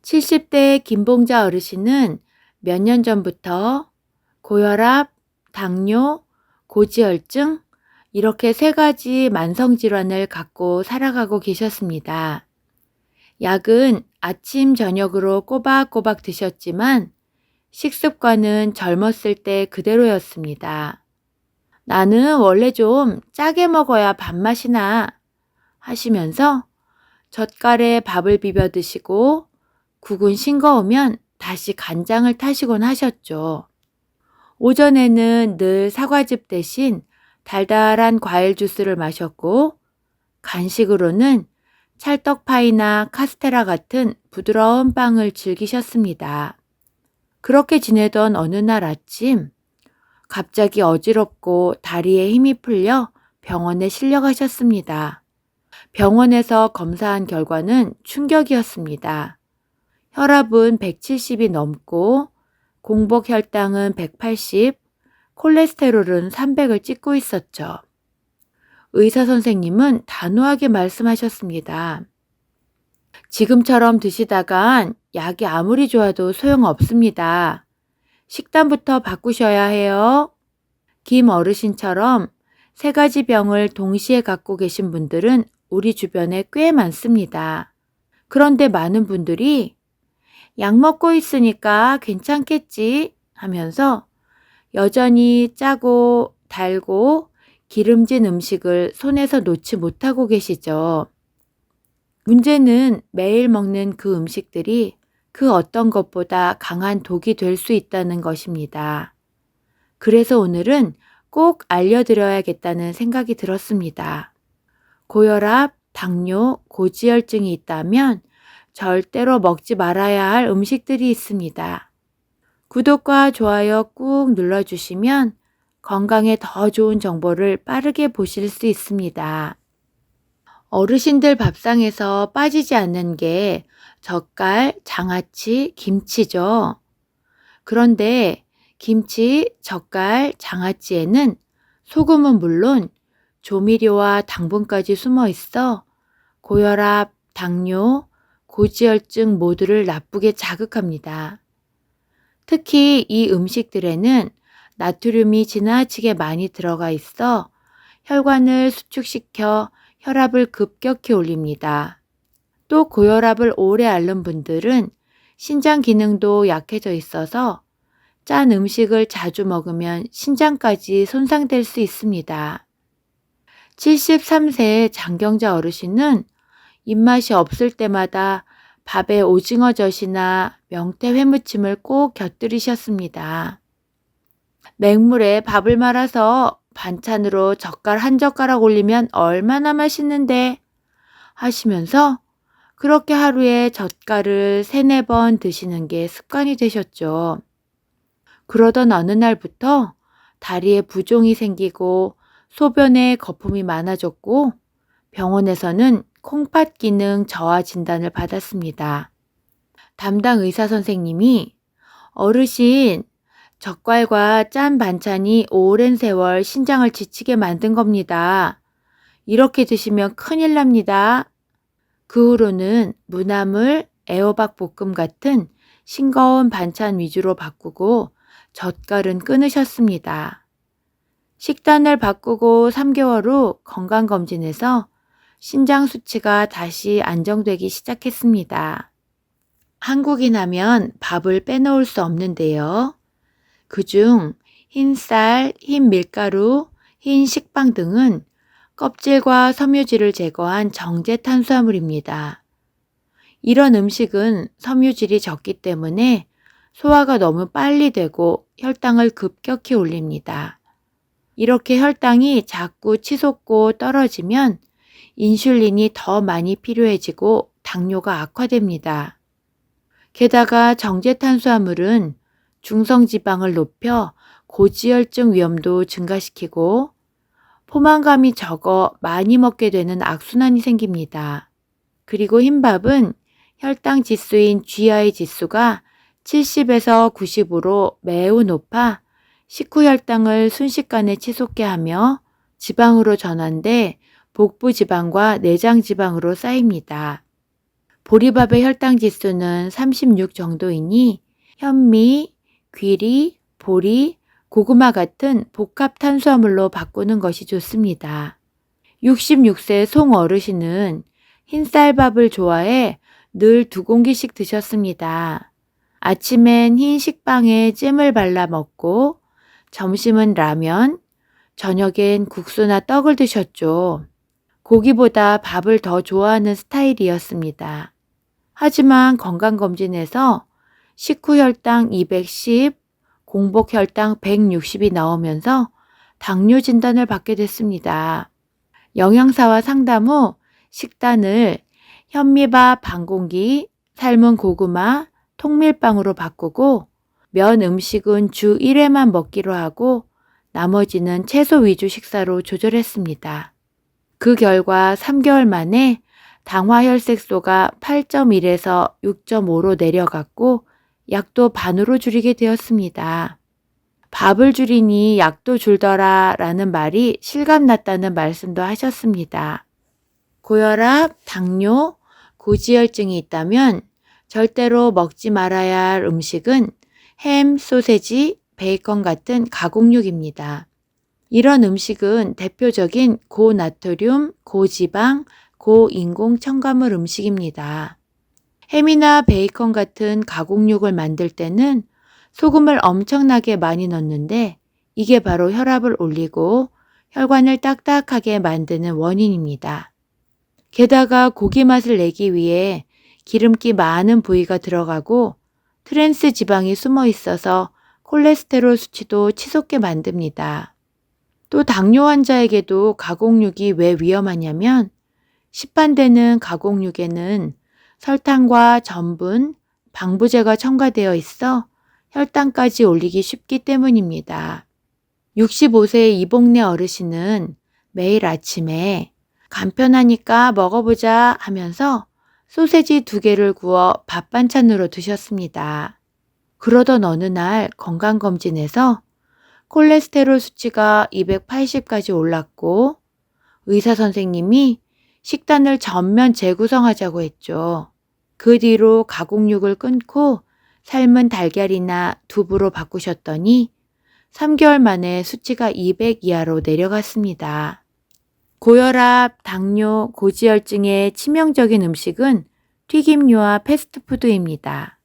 70대 김봉자 어르신은 몇 년 전부터 고혈압, 당뇨, 고지혈증 이렇게 세 가지 만성질환을 갖고 살아가고 계셨습니다. 약은 아침, 저녁으로 꼬박꼬박 드셨지만 식습관은 젊었을 때 그대로였습니다. 나는 원래 좀 짜게 먹어야 밥맛이 나 하시면서 젓갈에 밥을 비벼 드시고 국은 싱거우면 다시 간장을 타시곤 하셨죠. 오전에는 늘 사과즙 대신 달달한 과일 주스를 마셨고 간식으로는 찰떡파이나 카스테라 같은 부드러운 빵을 즐기셨습니다. 그렇게 지내던 어느 날 아침 갑자기 어지럽고 다리에 힘이 풀려 병원에 실려가셨습니다. 병원에서 검사한 결과는 충격이었습니다. 혈압은 170이 넘고 공복 혈당은 180, 콜레스테롤은 300을 찍고 있었죠. 의사 선생님은 단호하게 말씀하셨습니다. 지금처럼 드시다간 약이 아무리 좋아도 소용없습니다. 식단부터 바꾸셔야 해요. 김 어르신처럼 세 가지 병을 동시에 갖고 계신 분들은 우리 주변에 꽤 많습니다. 그런데 많은 분들이 약 먹고 있으니까 괜찮겠지 하면서 여전히 짜고 달고 기름진 음식을 손에서 놓지 못하고 계시죠. 문제는 매일 먹는 그 음식들이 그 어떤 것보다 강한 독이 될 수 있다는 것입니다. 그래서 오늘은 꼭 알려드려야겠다는 생각이 들었습니다. 고혈압, 당뇨, 고지혈증이 있다면 절대로 먹지 말아야 할 음식들이 있습니다. 구독과 좋아요 꾹 눌러주시면 건강에 더 좋은 정보를 빠르게 보실 수 있습니다. 어르신들 밥상에서 빠지지 않는 게 젓갈, 장아찌, 김치죠. 그런데 김치, 젓갈, 장아찌에는 소금은 물론 조미료와 당분까지 숨어 있어 고혈압, 당뇨, 고지혈증 모두를 나쁘게 자극합니다. 특히 이 음식들에는 나트륨이 지나치게 많이 들어가 있어 혈관을 수축시켜 혈압을 급격히 올립니다. 또 고혈압을 오래 앓는 분들은 신장 기능도 약해져 있어서 짠 음식을 자주 먹으면 신장까지 손상될 수 있습니다. 73세 장경자 어르신은 입맛이 없을 때마다 밥에 오징어젓이나 명태 회무침을 꼭 곁들이셨습니다. 맹물에 밥을 말아서 반찬으로 젓갈 한 젓가락 올리면 얼마나 맛있는데 하시면서 그렇게 하루에 젓갈을 3-4번 드시는 게 습관이 되셨죠. 그러던 어느 날부터 다리에 부종이 생기고 소변에 거품이 많아졌고 병원에서는 콩팥 기능 저하 진단을 받았습니다. 담당 의사 선생님이 어르신, 젓갈과 짠 반찬이 오랜 세월 신장을 지치게 만든 겁니다. 이렇게 드시면 큰일 납니다. 그 후로는 무나물, 애호박 볶음 같은 싱거운 반찬 위주로 바꾸고 젓갈은 끊으셨습니다. 식단을 바꾸고 3개월 후 건강검진에서 신장 수치가 다시 안정되기 시작했습니다. 한국인 하면 밥을 빼놓을 수 없는데요. 그중 흰쌀, 흰 밀가루, 흰 식빵 등은 껍질과 섬유질을 제거한 정제 탄수화물입니다. 이런 음식은 섬유질이 적기 때문에 소화가 너무 빨리 되고 혈당을 급격히 올립니다. 이렇게 혈당이 자꾸 치솟고 떨어지면 인슐린이 더 많이 필요해지고 당뇨가 악화됩니다. 게다가 정제 탄수화물은 중성지방을 높여 고지혈증 위험도 증가시키고 포만감이 적어 많이 먹게 되는 악순환이 생깁니다. 그리고 흰밥은 혈당 지수인 GI 지수가 70에서 90으로 매우 높아 식후 혈당을 순식간에 치솟게 하며 지방으로 전환돼 복부 지방과 내장 지방으로 쌓입니다. 보리밥의 혈당 지수는 36 정도이니 현미, 귀리, 보리, 고구마 같은 복합 탄수화물로 바꾸는 것이 좋습니다. 66세 송 어르신은 흰쌀밥을 좋아해 늘 2공기씩 드셨습니다. 아침엔 흰 식빵에 잼을 발라 먹고 점심은 라면, 저녁엔 국수나 떡을 드셨죠. 고기보다 밥을 더 좋아하는 스타일이었습니다. 하지만 건강검진에서 식후 혈당 210, 공복 혈당 160이 나오면서 당뇨 진단을 받게 됐습니다. 영양사와 상담 후 식단을 현미밥 반 공기, 삶은 고구마, 통밀빵으로 바꾸고 면 음식은 주 1회만 먹기로 하고 나머지는 채소 위주 식사로 조절했습니다. 그 결과 3개월 만에 당화혈색소가 8.1에서 6.5로 내려갔고 약도 반으로 줄이게 되었습니다. 밥을 줄이니 약도 줄더라 라는 말이 실감났다는 말씀도 하셨습니다. 고혈압, 당뇨, 고지혈증이 있다면 절대로 먹지 말아야 할 음식은 햄, 소세지, 베이컨 같은 가공육입니다. 이런 음식은 대표적인 고나트륨, 고지방, 고인공 첨가물 음식입니다. 햄이나 베이컨 같은 가공육을 만들 때는 소금을 엄청나게 많이 넣는데 이게 바로 혈압을 올리고 혈관을 딱딱하게 만드는 원인입니다. 게다가 고기 맛을 내기 위해 기름기 많은 부위가 들어가고 트랜스 지방이 숨어 있어서 콜레스테롤 수치도 치솟게 만듭니다. 또 당뇨 환자에게도 가공육이 왜 위험하냐면 시판되는 가공육에는 설탕과 전분, 방부제가 첨가되어 있어 혈당까지 올리기 쉽기 때문입니다. 65세의 이복래 어르신은 매일 아침에 간편하니까 먹어보자 하면서 소세지 2개를 구워 밥 반찬으로 드셨습니다. 그러던 어느 날 건강검진에서 콜레스테롤 수치가 280까지 올랐고 의사 선생님이 식단을 전면 재구성하자고 했죠. 그 뒤로 가공육을 끊고 삶은 달걀이나 두부로 바꾸셨더니 3개월 만에 수치가 200 이하로 내려갔습니다. 고혈압, 당뇨, 고지혈증의 치명적인 음식은 튀김류와 패스트푸드입니다.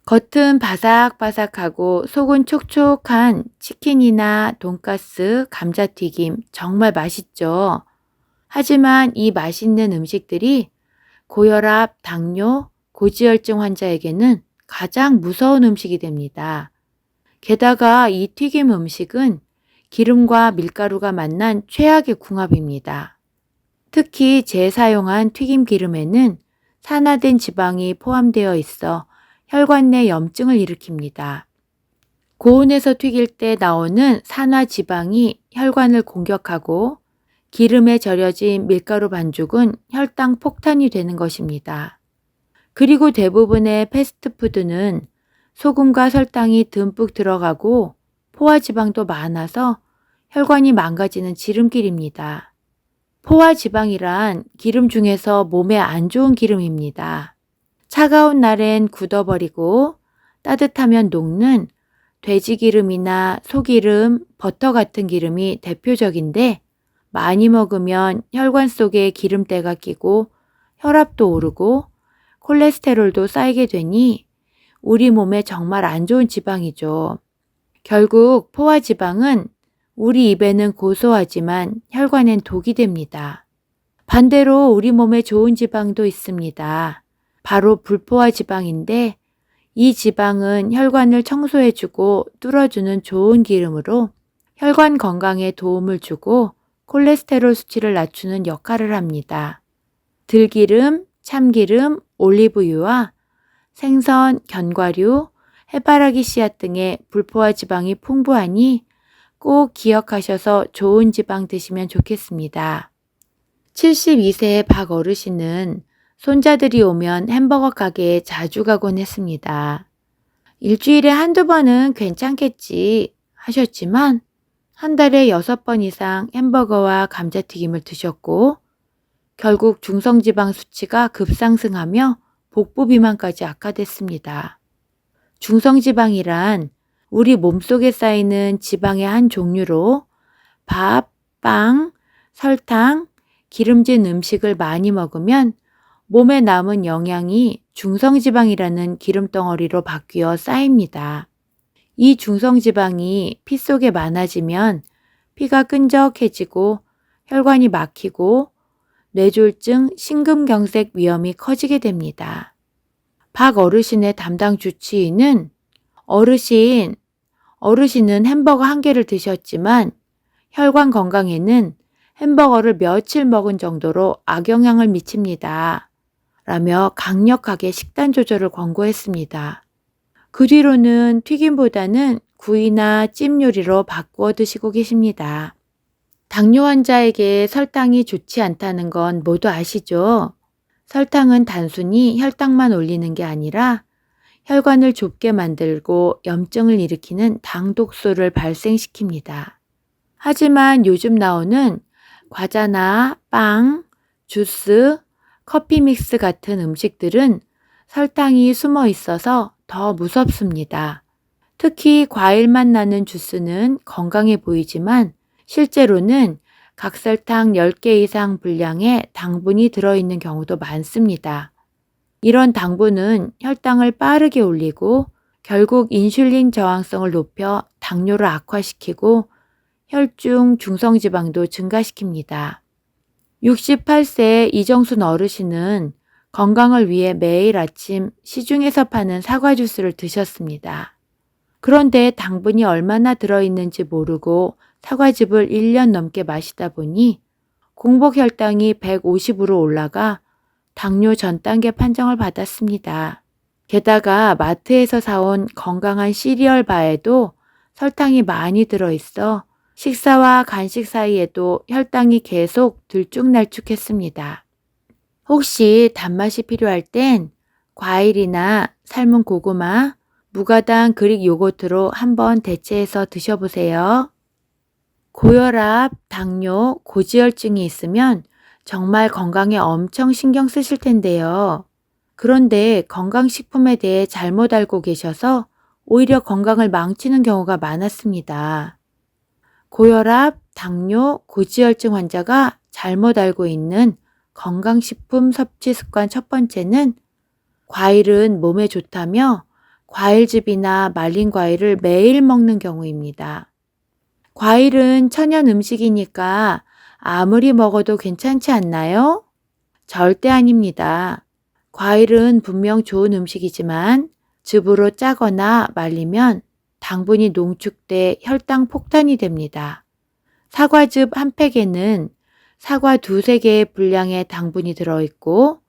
겉은 바삭바삭하고 속은 촉촉한 치킨이나 돈가스, 감자튀김 정말 맛있죠. 하지만 이 맛있는 음식들이 고혈압, 당뇨, 고지혈증 환자에게는 가장 무서운 음식이 됩니다. 게다가 이 튀김 음식은 기름과 밀가루가 만난 최악의 궁합입니다. 특히 재사용한 튀김 기름에는 산화된 지방이 포함되어 있어 혈관 내 염증을 일으킵니다. 고온에서 튀길 때 나오는 산화 지방이 혈관을 공격하고 기름에 절여진 밀가루 반죽은 혈당 폭탄이 되는 것입니다. 그리고 대부분의 패스트푸드는 소금과 설탕이 듬뿍 들어가고 포화지방도 많아서 혈관이 망가지는 지름길입니다. 포화지방이란 기름 중에서 몸에 안 좋은 기름입니다. 차가운 날엔 굳어버리고 따뜻하면 녹는 돼지기름이나 소기름, 버터 같은 기름이 대표적인데 많이 먹으면 혈관 속에 기름때가 끼고 혈압도 오르고 콜레스테롤도 쌓이게 되니 우리 몸에 정말 안 좋은 지방이죠. 결국 포화지방은 우리 입에는 고소하지만 혈관엔 독이 됩니다. 반대로 우리 몸에 좋은 지방도 있습니다. 바로 불포화 지방인데 이 지방은 혈관을 청소해주고 뚫어주는 좋은 기름으로 혈관 건강에 도움을 주고 콜레스테롤 수치를 낮추는 역할을 합니다. 들기름, 참기름, 올리브유와 생선, 견과류, 해바라기 씨앗 등의 불포화 지방이 풍부하니 꼭 기억하셔서 좋은 지방 드시면 좋겠습니다. 72세의 박 어르신은 손자들이 오면 햄버거 가게에 자주 가곤 했습니다. 일주일에 한두 번은 괜찮겠지 하셨지만 한 달에 6번 이상 햄버거와 감자튀김을 드셨고 결국 중성지방 수치가 급상승하며 복부 비만까지 악화됐습니다. 중성지방이란 우리 몸속에 쌓이는 지방의 한 종류로 밥, 빵, 설탕, 기름진 음식을 많이 먹으면 몸에 남은 영양이 중성지방이라는 기름덩어리로 바뀌어 쌓입니다. 이 중성지방이 피 속에 많아지면 피가 끈적해지고 혈관이 막히고 뇌졸중, 심근경색 위험이 커지게 됩니다. 박 어르신의 담당 주치의는 어르신은 햄버거 한 개를 드셨지만 혈관 건강에는 햄버거를 며칠 먹은 정도로 악영향을 미칩니다. 라며 강력하게 식단 조절을 권고했습니다. 그 뒤로는 튀김보다는 구이나 찜 요리로 바꾸어 드시고 계십니다. 당뇨 환자에게 설탕이 좋지 않다는 건 모두 아시죠? 설탕은 단순히 혈당만 올리는 게 아니라 혈관을 좁게 만들고 염증을 일으키는 당독소를 발생시킵니다. 하지만 요즘 나오는 과자나 빵, 주스, 커피 믹스 같은 음식들은 설탕이 숨어 있어서 더 무섭습니다. 특히 과일맛 나는 주스는 건강해 보이지만 실제로는 각설탕 10개 이상 분량의 당분이 들어있는 경우도 많습니다. 이런 당분은 혈당을 빠르게 올리고 결국 인슐린 저항성을 높여 당뇨를 악화시키고 혈중 중성지방도 증가시킵니다. 68세 이정순 어르신은 건강을 위해 매일 아침 시중에서 파는 사과 주스를 드셨습니다. 그런데 당분이 얼마나 들어있는지 모르고 사과즙을 1년 넘게 마시다 보니 공복 혈당이 150으로 올라가 당뇨 전 단계 판정을 받았습니다. 게다가 마트에서 사온 건강한 시리얼 바에도 설탕이 많이 들어있어 식사와 간식 사이에도 혈당이 계속 들쭉날쭉했습니다. 혹시 단맛이 필요할 땐 과일이나 삶은 고구마, 무가당 그릭 요거트로 한번 대체해서 드셔보세요. 고혈압, 당뇨, 고지혈증이 있으면 정말 건강에 엄청 신경 쓰실 텐데요. 그런데 건강식품에 대해 잘못 알고 계셔서 오히려 건강을 망치는 경우가 많았습니다. 고혈압, 당뇨, 고지혈증 환자가 잘못 알고 있는 건강식품 섭취 습관 첫 번째는 과일은 몸에 좋다며 과일즙이나 말린 과일을 매일 먹는 경우입니다. 과일은 천연 음식이니까 아무리 먹어도 괜찮지 않나요? 절대 아닙니다. 과일은 분명 좋은 음식이지만 즙으로 짜거나 말리면 당분이 농축돼 혈당 폭탄이 됩니다. 사과즙 한 팩에는 사과 2~3개의 분량의 당분이 들어있고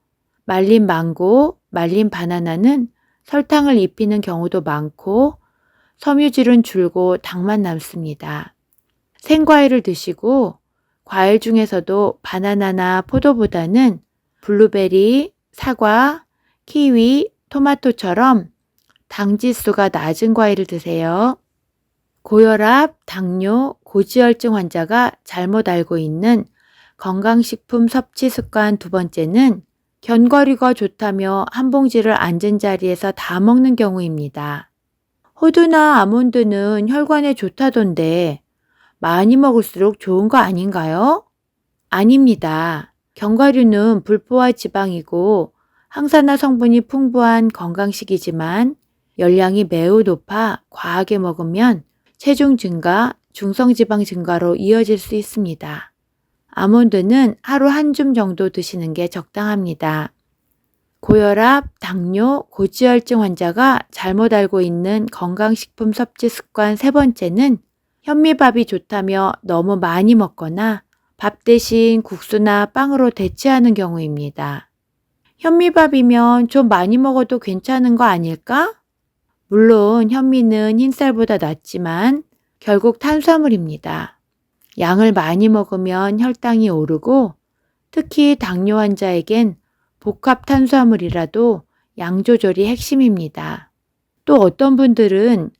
말린 망고, 말린 바나나는 설탕을 입히는 경우도 많고 섬유질은 줄고 당만 남습니다. 생과일을 드시고 과일 중에서도 바나나나 포도보다는 블루베리, 사과, 키위, 토마토처럼 당지수가 낮은 과일을 드세요. 고혈압, 당뇨, 고지혈증 환자가 잘못 알고 있는 건강식품 섭취 습관 두 번째는 견과류가 좋다며 한 봉지를 앉은 자리에서 다 먹는 경우입니다. 호두나 아몬드는 혈관에 좋다던데 많이 먹을수록 좋은 거 아닌가요? 아닙니다. 견과류는 불포화 지방이고 항산화 성분이 풍부한 건강식이지만 열량이 매우 높아 과하게 먹으면 체중 증가, 중성지방 증가로 이어질 수 있습니다. 아몬드는 하루 한 줌 정도 드시는 게 적당합니다. 고혈압, 당뇨, 고지혈증 환자가 잘못 알고 있는 건강식품 섭취 습관 세 번째는 현미밥이 좋다며 너무 많이 먹거나 밥 대신 국수나 빵으로 대체하는 경우입니다. 현미밥이면 좀 많이 먹어도 괜찮은 거 아닐까? 물론 현미는 흰쌀보다 낫지만 결국 탄수화물입니다. 양을 많이 먹으면 혈당이 오르고 특히 당뇨 환자에겐 복합 탄수화물이라도 양 조절이 핵심입니다. 또 어떤 분들은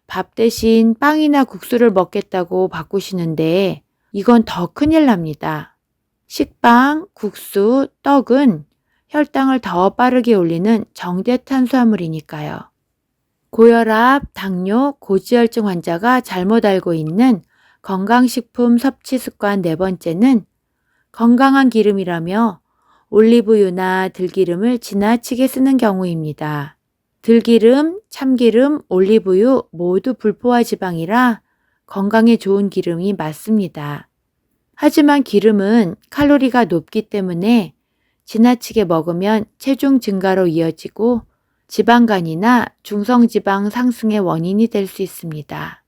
밥 대신 빵이나 국수를 먹겠다고 바꾸시는데 이건 더 큰일 납니다. 식빵, 국수, 떡은 혈당을 더 빠르게 올리는 정제 탄수화물이니까요. 고혈압, 당뇨, 고지혈증 환자가 잘못 알고 있는 건강식품 섭취 습관 네 번째는 건강한 기름이라며 올리브유나 들기름을 지나치게 쓰는 경우입니다. 들기름, 참기름, 올리브유 모두 불포화 지방이라 건강에 좋은 기름이 맞습니다. 하지만 기름은 칼로리가 높기 때문에 지나치게 먹으면 체중 증가로 이어지고 지방간이나 중성지방 상승의 원인이 될 수 있습니다.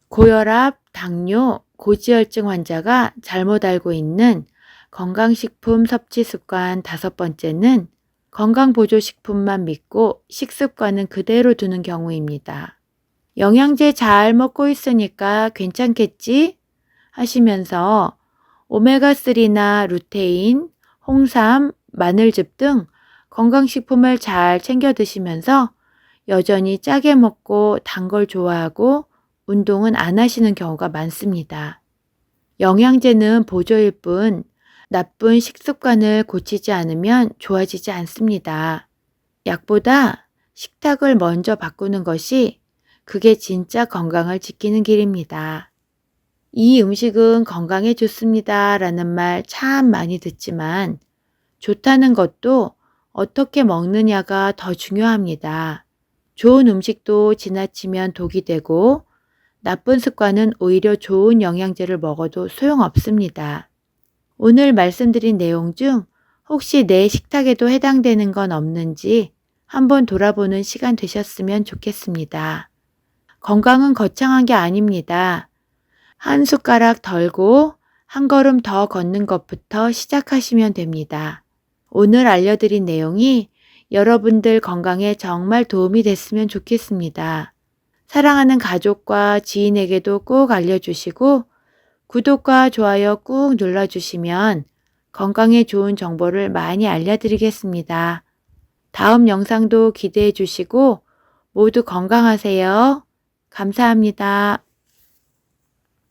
고혈압, 당뇨, 고지혈증 환자가 잘못 알고 있는 건강식품 섭취 습관 다섯 번째는 건강보조식품만 믿고 식습관은 그대로 두는 경우입니다. 영양제 잘 먹고 있으니까 괜찮겠지? 하시면서 오메가3나 루테인, 홍삼, 마늘즙 등 건강식품을 잘 챙겨 드시면서 여전히 짜게 먹고 단 걸 좋아하고 운동은 안 하시는 경우가 많습니다. 영양제는 보조일 뿐 나쁜 식습관을 고치지 않으면 좋아지지 않습니다. 약보다 식탁을 먼저 바꾸는 것이 그게 진짜 건강을 지키는 길입니다. 이 음식은 건강에 좋습니다 라는 말 참 많이 듣지만 좋다는 것도 어떻게 먹느냐가 더 중요합니다. 좋은 음식도 지나치면 독이 되고 나쁜 습관은 오히려 좋은 영양제를 먹어도 소용없습니다. 오늘 말씀드린 내용 중 혹시 내 식탁에도 해당되는 건 없는지 한번 돌아보는 시간 되셨으면 좋겠습니다. 건강은 거창한 게 아닙니다. 한 숟가락 덜고 한 걸음 더 걷는 것부터 시작하시면 됩니다. 오늘 알려드린 내용이 여러분들 건강에 정말 도움이 됐으면 좋겠습니다. 사랑하는 가족과 지인에게도 꼭 알려주시고 구독과 좋아요 꾹 눌러주시면 건강에 좋은 정보를 많이 알려드리겠습니다. 다음 영상도 기대해 주시고 모두 건강하세요. 감사합니다.